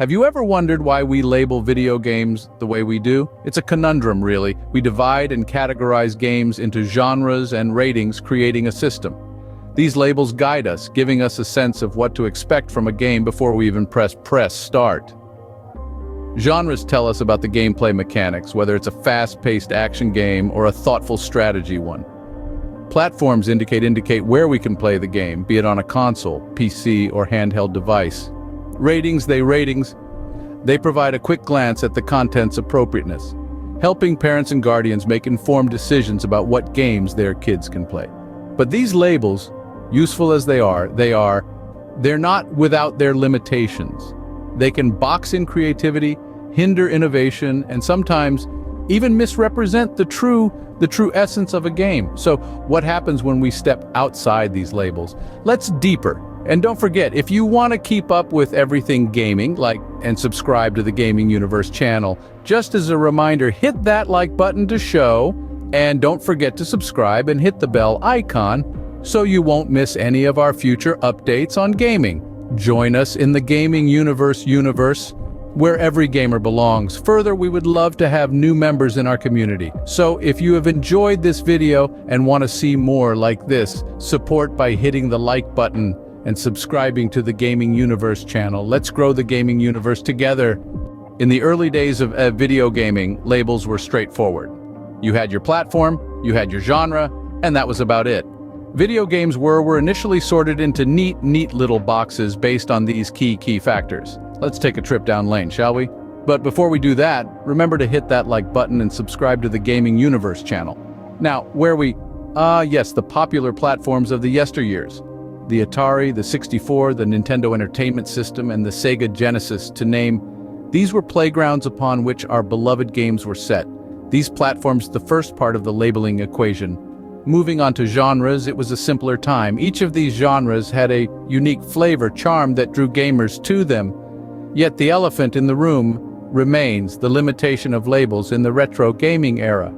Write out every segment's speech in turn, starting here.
Have you ever wondered why we label video games the way we do? It's a conundrum, really. We divide and categorize games into genres and ratings, creating a system. These labels guide us, giving us a sense of what to expect from a game before we even press start. Genres tell us about the gameplay mechanics, whether it's a fast-paced action game or a thoughtful strategy one. Platforms indicate where we can play the game, be it on a console, PC, or handheld device. Ratings, they provide a quick glance at the content's appropriateness, helping parents and guardians make informed decisions about what games their kids can play. But these labels, useful as they're not without their limitations. They can box in creativity, hinder innovation, and sometimes even misrepresent the true essence of a game. So what happens when we step outside these labels? Let's deeper. And don't forget, if you want to keep up with everything gaming, and subscribe to the Gaming Universe channel, just as a reminder, hit that like button to show, and don't forget to subscribe and hit the bell icon so you won't miss any of our future updates on gaming. Join us in the Gaming Universe where every gamer belongs. Further, we would love to have new members in our community. So if you have enjoyed this video and want to see more like this, support by hitting the like button and subscribing to the Gaming Universe channel. Let's grow the Gaming Universe together. In the early days of video gaming, labels were straightforward. You had your platform, you had your genre, and that was about it. Video games were initially sorted into neat little boxes based on these key factors. Let's take a trip down lane, shall we? But before we do that, remember to hit that like button and subscribe to the Gaming Universe channel. Now, yes, the popular platforms of the yesteryears. The Atari, the 64, the Nintendo Entertainment System, and the Sega Genesis, to name. These were playgrounds upon which our beloved games were set. These platforms, the first part of the labeling equation. Moving on to genres, it was a simpler time. Each of these genres had a unique flavor, charm that drew gamers to them. Yet the elephant in the room remains the limitation of labels in the retro gaming era.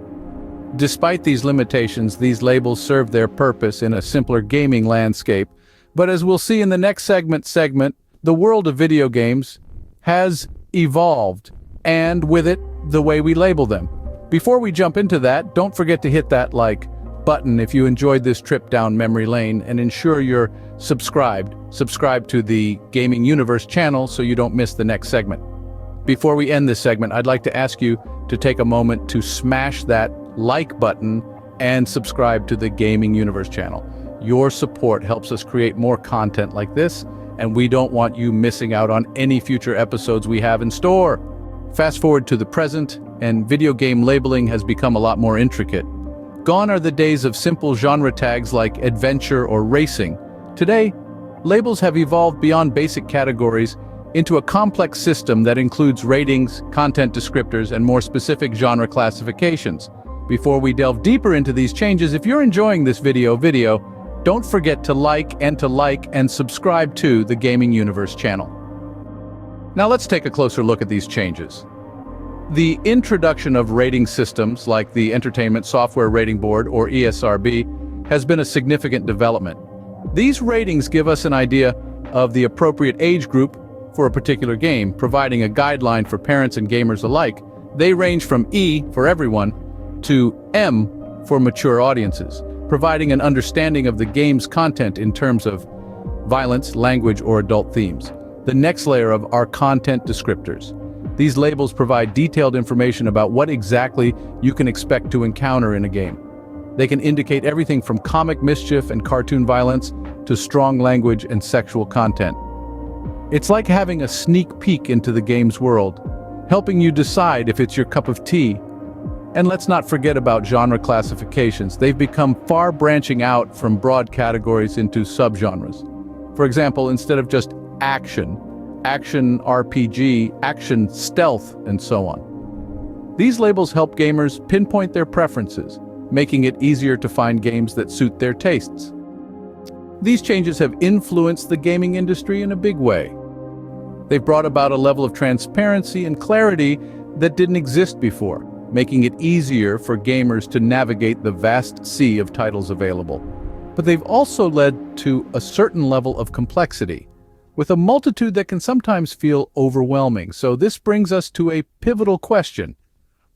Despite these limitations, these labels serve their purpose in a simpler gaming landscape. But as we'll see in the next segment, the world of video games has evolved, and with it, the way we label them. Before we jump into that, don't forget to hit that like button if you enjoyed this trip down memory lane, and ensure you're subscribed to the Gaming Universe channel so you don't miss the next segment. Before we end this segment, I'd like to ask you to take a moment to smash that like button and subscribe to the Gaming Universe channel. Your support helps us create more content like this, and we don't want you missing out on any future episodes we have in store. Fast forward to the present, and video game labeling has become a lot more intricate. Gone are the days of simple genre tags like adventure or racing. Today, labels have evolved beyond basic categories into a complex system that includes ratings, content descriptors, and more specific genre classifications. Before we delve deeper into these changes, if you're enjoying this video, don't forget to like and subscribe to the Gaming Universe channel. Now let's take a closer look at these changes. The introduction of rating systems like the Entertainment Software Rating Board, or ESRB, has been a significant development. These ratings give us an idea of the appropriate age group for a particular game, providing a guideline for parents and gamers alike. They range from E for everyone to M for mature audiences, providing an understanding of the game's content in terms of violence, language, or adult themes. The next layer of our content descriptors. These labels provide detailed information about what exactly you can expect to encounter in a game. They can indicate everything from comic mischief and cartoon violence to strong language and sexual content. It's like having a sneak peek into the game's world, helping you decide if it's your cup of tea. And let's not forget about genre classifications. They've become far branching out from broad categories into subgenres. For example, instead of just action RPG, action stealth, and so on. These labels help gamers pinpoint their preferences, making it easier to find games that suit their tastes. These changes have influenced the gaming industry in a big way. They've brought about a level of transparency and clarity that didn't exist before, making it easier for gamers to navigate the vast sea of titles available. But they've also led to a certain level of complexity. with a multitude that can sometimes feel overwhelming. So this brings us to a pivotal question.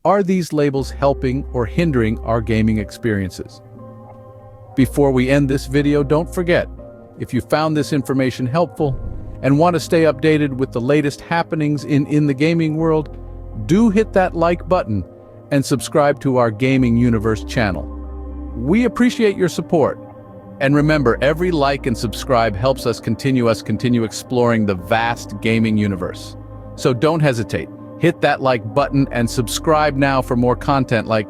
Are these labels helping or hindering our gaming experiences? Before we end this video, don't forget, if you found this information helpful and want to stay updated with the latest happenings in the gaming world, do hit that like button and subscribe to our Gaming Universe channel. We appreciate your support. And remember, every like and subscribe helps us continue exploring the vast gaming universe. So don't hesitate. Hit that like button and subscribe now for more content. Like,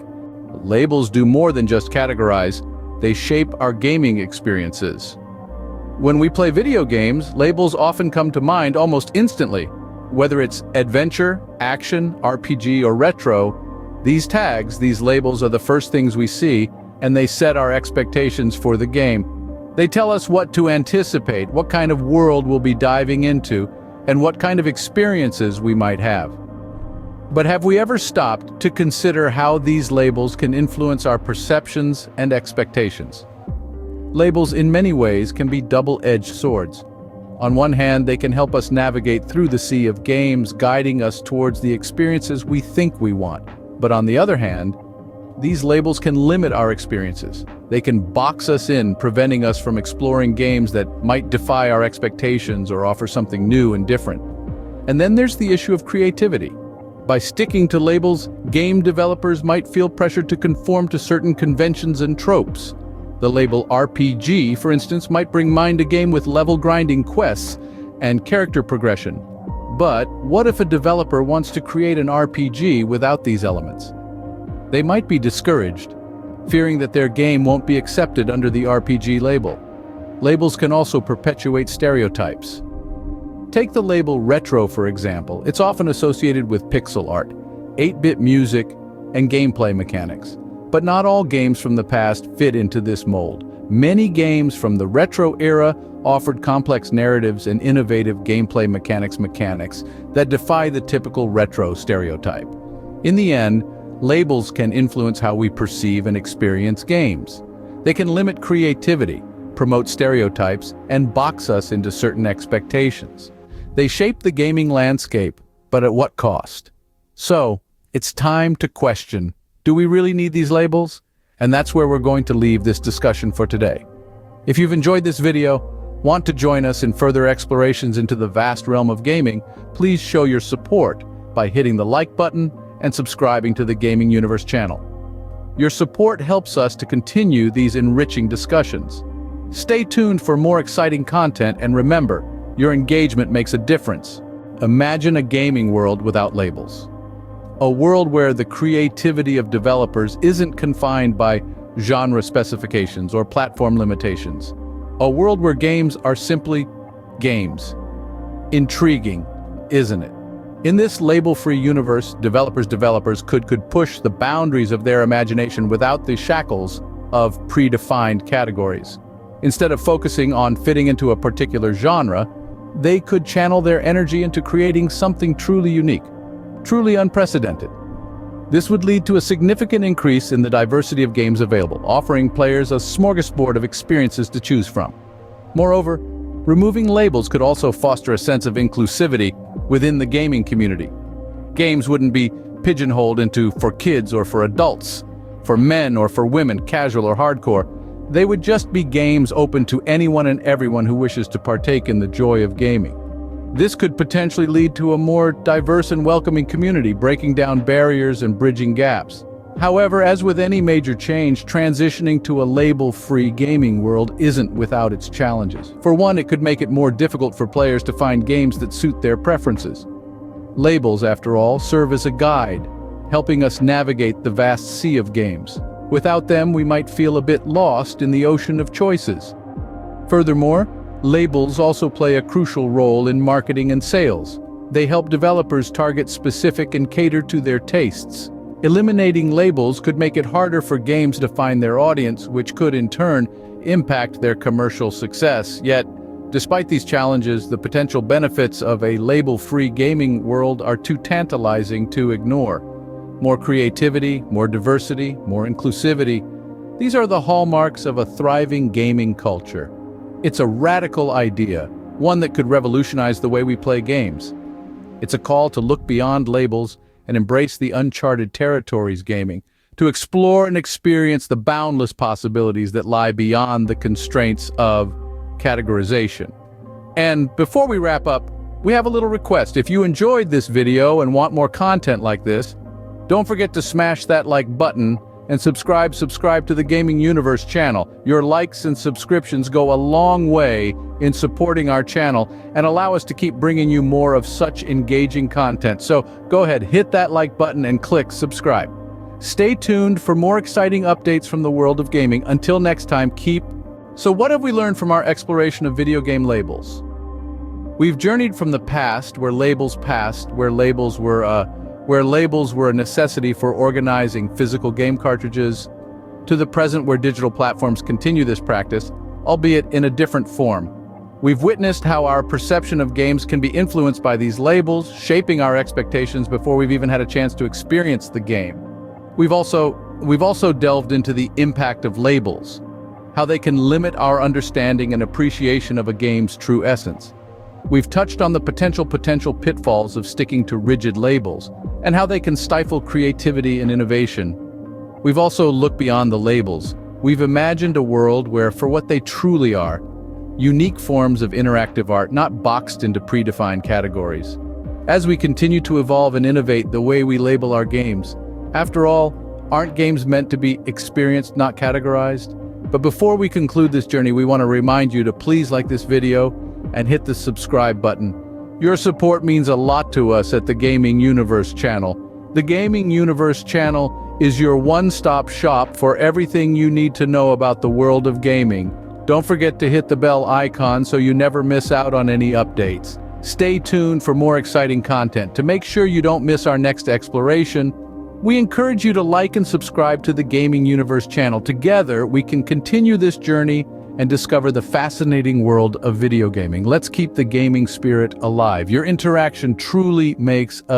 labels do more than just categorize, they shape our gaming experiences. When we play video games, labels often come to mind almost instantly. Whether it's adventure, action, RPG, or retro, these tags, these labels are the first things we see, and they set our expectations for the game. They tell us what to anticipate, what kind of world we'll be diving into, and what kind of experiences we might have. But have we ever stopped to consider how these labels can influence our perceptions and expectations? Labels in many ways can be double-edged swords. On one hand, they can help us navigate through the sea of games, guiding us towards the experiences we think we want. But on the other hand, these labels can limit our experiences. They can box us in, preventing us from exploring games that might defy our expectations or offer something new and different. And then there's the issue of creativity. By sticking to labels, game developers might feel pressured to conform to certain conventions and tropes. The label RPG, for instance, might bring mind a game with level-grinding quests and character progression. But what if a developer wants to create an RPG without these elements? They might be discouraged, fearing that their game won't be accepted under the RPG label. Labels can also perpetuate stereotypes. Take the label retro, for example. It's often associated with pixel art, 8-bit music, and gameplay mechanics. But not all games from the past fit into this mold. Many games from the retro era offered complex narratives and innovative gameplay mechanics that defy the typical retro stereotype. In the end, labels can influence how we perceive and experience games. They can limit creativity, promote stereotypes, and box us into certain expectations. They shape the gaming landscape, but at what cost? So, it's time to question, do we really need these labels? And that's where we're going to leave this discussion for today. If you've enjoyed this video, want to join us in further explorations into the vast realm of gaming, please show your support by hitting the like button and subscribing to the Gaming Universe channel. Your support helps us to continue these enriching discussions. Stay tuned for more exciting content, and remember, your engagement makes a difference. Imagine a gaming world without labels. A world where the creativity of developers isn't confined by genre specifications or platform limitations. A world where games are simply games. Intriguing, isn't it? In this label-free universe, developers could push the boundaries of their imagination without the shackles of predefined categories. Instead of focusing on fitting into a particular genre, they could channel their energy into creating something truly unique, truly unprecedented. This would lead to a significant increase in the diversity of games available, offering players a smorgasbord of experiences to choose from. Moreover, removing labels could also foster a sense of inclusivity within the gaming community. Games wouldn't be pigeonholed into for kids or for adults, for men or for women, casual or hardcore. They would just be games open to anyone and everyone who wishes to partake in the joy of gaming. This could potentially lead to a more diverse and welcoming community, breaking down barriers and bridging gaps. However, as with any major change, transitioning to a label-free gaming world isn't without its challenges. For one, it could make it more difficult for players to find games that suit their preferences. Labels, after all, serve as a guide, helping us navigate the vast sea of games. Without them, we might feel a bit lost in the ocean of choices. Furthermore, labels also play a crucial role in marketing and sales. They help developers target specific and cater to their tastes. Eliminating labels could make it harder for games to find their audience, which could in turn impact their commercial success. Yet, despite these challenges, the potential benefits of a label-free gaming world are too tantalizing to ignore. More creativity, more diversity, more inclusivity. These are the hallmarks of a thriving gaming culture. It's a radical idea, one that could revolutionize the way we play games. It's a call to look beyond labels and embrace the uncharted territories gaming, to explore and experience the boundless possibilities that lie beyond the constraints of categorization. And before we wrap up, we have a little request. If you enjoyed this video and want more content like this, don't forget to smash that like button and subscribe to the Gaming Universe channel. Your likes and subscriptions go a long way in supporting our channel and allow us to keep bringing you more of such engaging content. So go ahead, hit that like button and click subscribe. Stay tuned for more exciting updates from the world of gaming. Until next time, So what have we learned from our exploration of video game labels? We've journeyed from the past, where labels were a necessity for organizing physical game cartridges, to the present where digital platforms continue this practice, albeit in a different form. We've witnessed how our perception of games can be influenced by these labels, shaping our expectations before we've even had a chance to experience the game. We've also delved into the impact of labels, how they can limit our understanding and appreciation of a game's true essence. We've touched on the potential pitfalls of sticking to rigid labels, and how they can stifle creativity and innovation. We've also looked beyond the labels. We've imagined a world where, for what they truly are, unique forms of interactive art, not boxed into predefined categories. As we continue to evolve and innovate the way we label our games, after all, aren't games meant to be experienced, not categorized? But before we conclude this journey, we want to remind you to please like this video and hit the subscribe button. Your support means a lot to us at the Gaming Universe channel. The Gaming Universe channel is your one-stop shop for everything you need to know about the world of gaming. Don't forget to hit the bell icon so you never miss out on any updates. Stay tuned for more exciting content. To make sure you don't miss our next exploration, we encourage you to like and subscribe to the Gaming Universe channel. Together, we can continue this journey and discover the fascinating world of video gaming. Let's keep the gaming spirit alive. Your interaction truly makes a